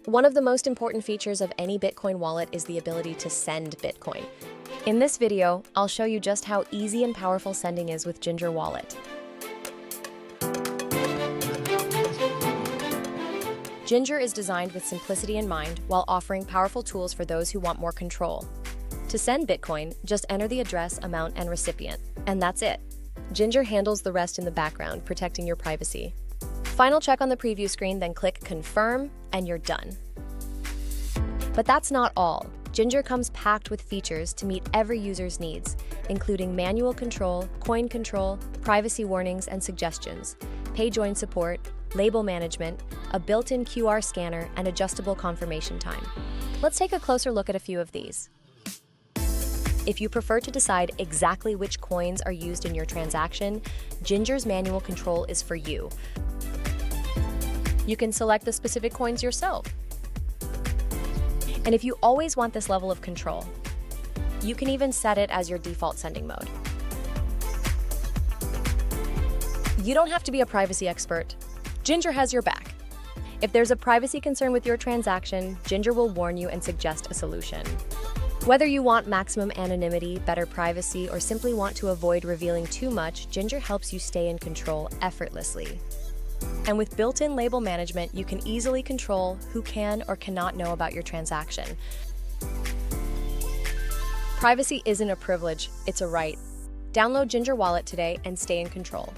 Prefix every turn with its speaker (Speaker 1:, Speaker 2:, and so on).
Speaker 1: One of the most important features of any Bitcoin wallet is the ability to send Bitcoin. In this video, I'll show you just how easy and powerful sending is with Ginger Wallet. Ginger is designed with simplicity in mind while offering powerful tools for those who want more control. To send Bitcoin, just enter the address, amount, and recipient, and that's it. Ginger handles the rest in the background, protecting your privacy. Final check on the preview screen, then click Confirm, and you're done. But that's not all. Ginger comes packed with features to meet every user's needs, including manual control, coin control, privacy warnings and suggestions, Payjoin support, label management, a built-in QR scanner, and adjustable confirmation time. Let's take a closer look at a few of these. If you prefer to decide exactly which coins are used in your transaction, Ginger's manual control is for you. You can select the specific coins yourself. And if you always want this level of control, you can even set it as your default sending mode. You don't have to be a privacy expert. Ginger has your back. If there's a privacy concern with your transaction, Ginger will warn you and suggest a solution. Whether you want maximum anonymity, better privacy, or simply want to avoid revealing too much, Ginger helps you stay in control effortlessly. And with built-in label management, you can easily control who can or cannot know about your transaction. Privacy isn't a privilege, it's a right. Download Ginger Wallet today and stay in control.